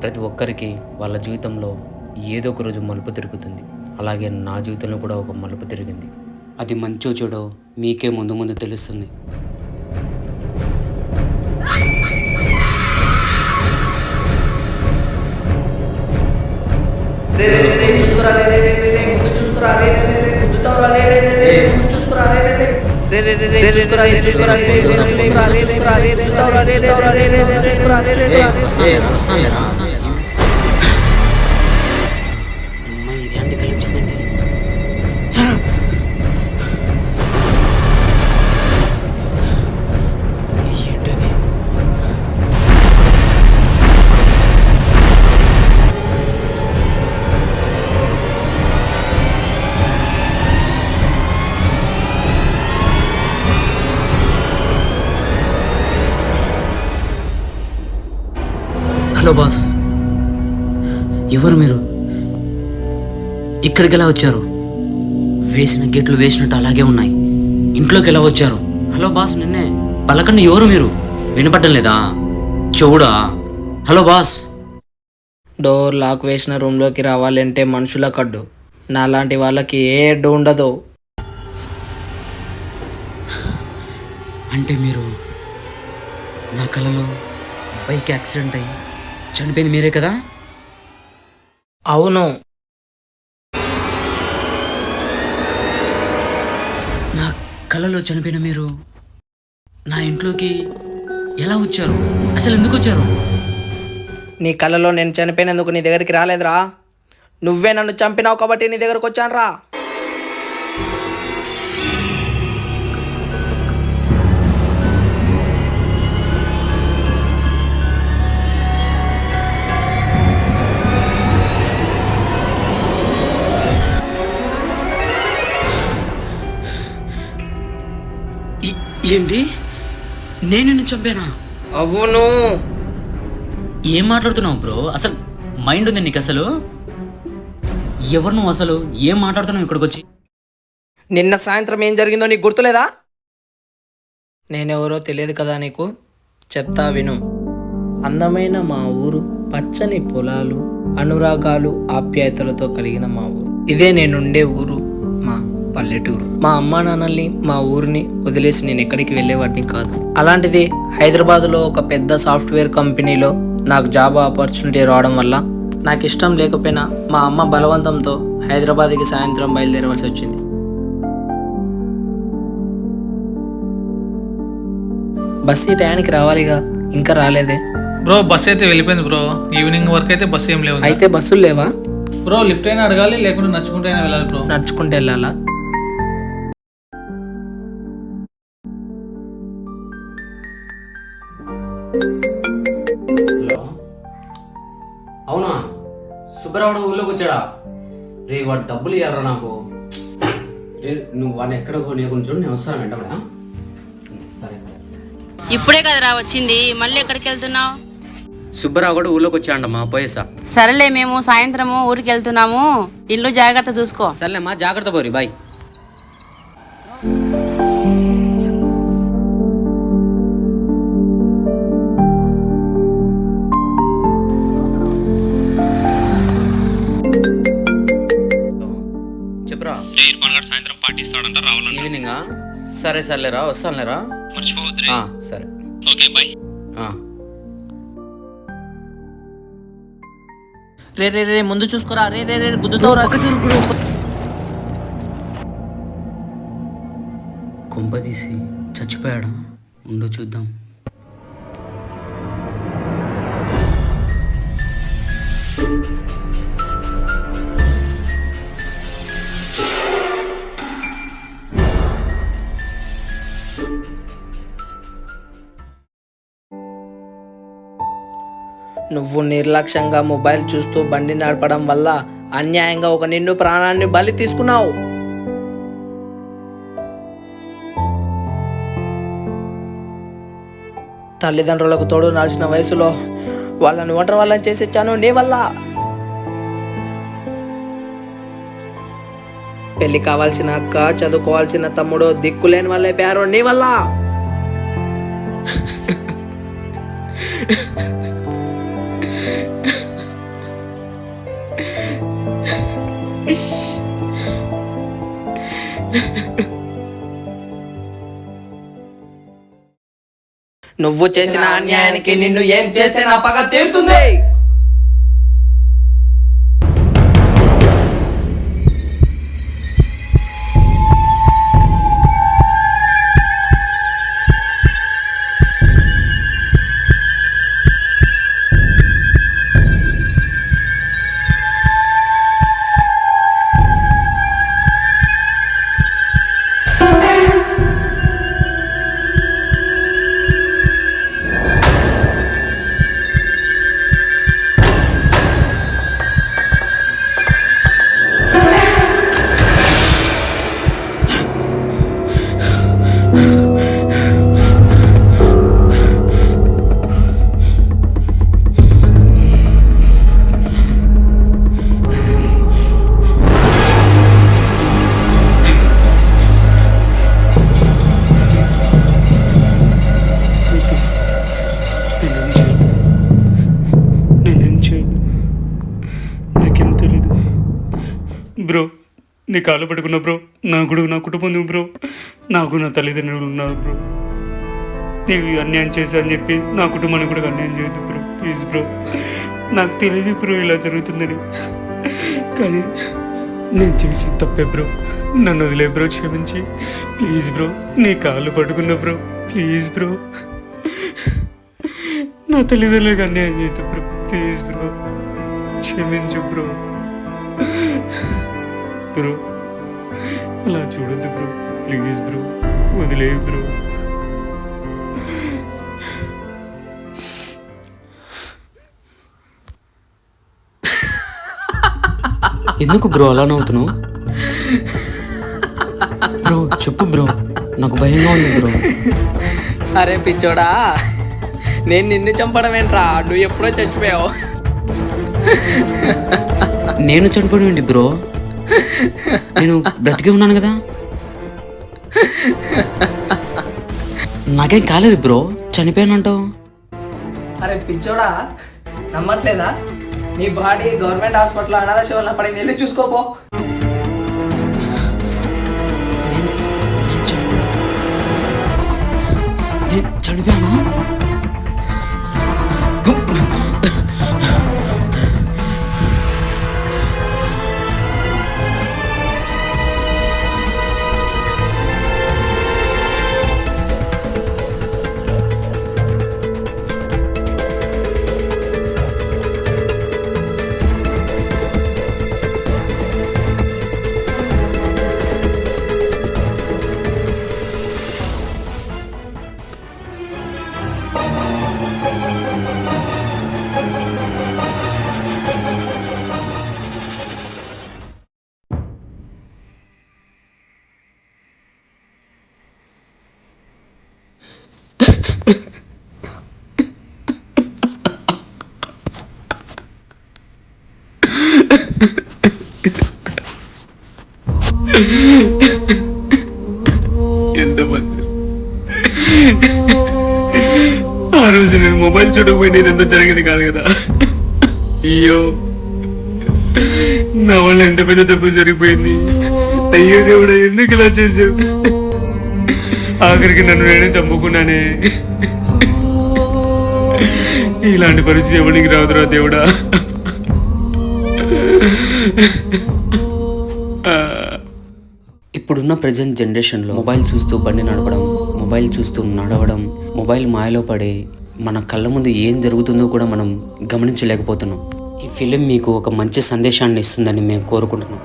ప్రతి ఒక్కరికి వాళ్ళ జీవితంలో ఏదో ఒక రోజు మలుపు తిరుగుతుంది. అలాగే నా జీవితంలో కూడా ఒక మలుపు తిరిగింది. అది మంచో చెడో మీకే ముందు ముందు తెలుస్తుంది. హలో బాస్, ఎవరు మీరు? ఇక్కడికి ఎలా వచ్చారు? వేసిన గేట్లు వేసినట్టు అలాగే ఉన్నాయి. ఇంట్లోకి ఎలా వచ్చారు? హలో బాస్, నిన్నే పలకండి. ఎవరు మీరు? వినపడడం లేదా? చెవుడా? Hello boss. డోర్ లాక్ వేసిన రూమ్లోకి రావాలంటే మనుషుల కడ్డు. నాలాంటి వాళ్ళకి ఏ అడ్డు ఉండదు. అంటే మీరు నా కలలో బైక్ యాక్సిడెంట్ అయ్యి చనిపోయింది మీరే కదా? అవును, నా కలలో చనిపోయిన మీరు నా ఇంట్లోకి ఎలా వచ్చారు? అసలు ఎందుకు వచ్చారు? నీ కళ్ళలో నేను చనిపోయినందుకు నీ దగ్గరికి రాలేదురా. నువ్వే నన్ను చంపినావు కాబట్టి నీ దగ్గరకు వచ్చాను రా. ఏంటి? నేను నిన్ను చంపానా? అవును. ఏం మాట్లాడుతున్నావు బ్రో? అసలు మైండ్ ఉంది నీకు? అసలు ఎవరు నువ్వు? అసలు ఏం మాట్లాడుతున్నావు ఇక్కడికి వచ్చి? నిన్న సాయంత్రం ఏం జరిగిందో నీకు గుర్తులేదా? నేనెవరో తెలియదు కదా నీకు. చెప్తా విను. అందమైన మా ఊరు, పచ్చని పొలాలు, అనురాగాలు, ఆప్యాయతలతో కలిగిన మా ఊరు. ఇదే నేనుండే ఊరు, మా పల్లెటూరు. మా అమ్మా నాన్నల్ని, మా ఊరిని వదిలేసి నేను ఎక్కడికి వెళ్ళేవాడిని కాదు. అలాంటిది హైదరాబాద్లో ఒక పెద్ద సాఫ్ట్వేర్ కంపెనీలో నాకు జాబ్ ఆపర్చునిటీ రావడం వల్ల నాకు ఇష్టం లేకపోయినా మా అమ్మ బలవంతంతో హైదరాబాద్కి సాయంత్రం బయలుదేరవలసి వచ్చింది. బస్ ఈ టయానికి రావాలిగా, ఇంకా రాలేదే. బ్రో బస్ అయితే వెళ్ళిపోయింది బ్రో. ఈవినింగ్ వరకు అయితే బస్సు ఏం లేవు. అయితే బస్సులు లేవా బ్రో? లిఫ్ట్ అయినా అడగాలి, లేకుంటే నడుచుకుంటే అయినా వెళ్ళాలి బ్రో. నడుచుకుంటూ వెళ్ళాలా? హలో, అవునా? సుబ్బరావుడు ఊళ్ళోకి వచ్చాడా? రే, వాడు డబ్బులు ఇవ్వాలరా నాకు. రే, నువ్వు వాడిని ఎక్కడ నీ గురించి చూడు, నేను వస్తాను వెంటనే. సరే సరే. ఇప్పుడే కదరా వచ్చింది, మళ్ళీ ఎక్కడికి వెళ్తున్నావు? సుబ్బరావు కూడా ఊళ్ళోకి వచ్చాడమ్మా, పోయేసా. సరేలే, మేము సాయంత్రము ఊరికి వెళ్తున్నాము. ఇల్లు జాగ్రత్త చూసుకో. సర్లేమ్మా, జాగ్రత్త పోరి, బాయ్. చెప్పురా. సాయంత్రం పార్టీ ఇస్తాడంట, రావాలంట. ఈవినింగా? సరే సర్లేరా, వస్తానులేరా. మర్చిపోవద్దు. సరే. Okay bye. రే రే రే ముందు చూసుకోరా. రే రే రే గుద్దుతావురా. కొంపదీసి చచ్చిపోయాడా? ఉండు చూద్దాం. నువ్వు నిర్లక్ష్యంగా మొబైల్ చూస్తూ బండి నడపడం వల్ల అన్యాయంగా ఒక నిండు ప్రాణాన్ని బలి తీసుకున్నావు. తల్లిదండ్రులకు తోడు నడిచిన వయసులో వాళ్ళని ఒంటరి వాళ్ళని చేసిచ్చాను నీ వల్ల. పెళ్లి కావాల్సిన అక్క, చదువుకోవాల్సిన తమ్ముడు దిక్కులేని వాళ్ళే పేరు నీ వల్ల. నువ్వు చేసిన అన్యాయానికి నిన్ను ఏం చేస్తే నా పగ తీరుతుంది. బ్రో నీ కాళ్ళు పట్టుకున్నా బ్రో. నాకు నా కుటుంబం ఉంది బ్రో. నాకు నా తల్లిదండ్రులు ఉన్నారు బ్రో. నీకు అన్యాయం చేశా అని చెప్పి నా కుటుంబానికి కూడా అన్యాయం చేయొద్దు బ్రో. Please bro. నాకు తెలియదు బ్రో ఇలా జరుగుతుందని, కానీ నేను చేసి తప్పే బ్రో. నన్ను వదిలే బ్రో, క్షమించి ప్లీజ్ బ్రో. నీ కాళ్ళు పట్టుకున్నా బ్రో. Please bro. నా తల్లిదండ్రులకు అన్యాయం చేయొద్దు బ్రో. ప్లీజ్ బ్రో, క్షమించు బ్రో. బ్రో అలా చూడొద్దు బ్రో. ప్లీజ్ బ్రో, వదిలే బ్రో. ఎందుకు బ్రో అలా నవ్వుతున్నావు? బ్రో చెప్పు బ్రో, నాకు భయంగా ఉంది బ్రో. అరే పిచ్చోడా, నేను నిన్ను చంపడం ఏంట్రా? నువ్వు ఎప్పుడో చచ్చిపోయావు. నేను చనిపోవడం ఏంటి బ్రో? నేను బ్రతికే ఉన్నాను కదా. నాకేం కాలేదు బ్రో, చనిపోయానంటావు. అరే పిచ్చోడా, నమ్మట్లేదా? నీ బాడీ గవర్నమెంట్ హాస్పిటల్ అనాథ శివల్లో పడింది, వెళ్ళి చూసుకోపో. నేను చనిపోయానా? ఎంత మంచి ఆ రోజు నేను మొబైల్ చూడకపోయినా ఇదంతా జరిగేది కాదు కదా. అయ్యో, నా వల్ల ఎంత పెద్ద తప్పు జరిగిపోయింది. అయ్యో దేవుడా, ఎందుకు ఇలా చేసావు? ఆఖరికి నన్ను నేనే చంపుకున్నానే. ఇలాంటి పరిస్థితి ఎవరికి రాదురా దేవుడా. ఇప్పుడున్న ప్రజెంట్ జనరేషన్లో మొబైల్ చూస్తూ బండి నడపడం, మొబైల్ చూస్తూ నడవడం, మొబైల్ మాయలో పడే మన కళ్ళ ముందు ఏం జరుగుతుందో కూడా మనం గమనించలేకపోతున్నాం. ఈ ఫిలిం మీకు ఒక మంచి సందేశాన్ని ఇస్తుందని మేము కోరుకుంటున్నాం.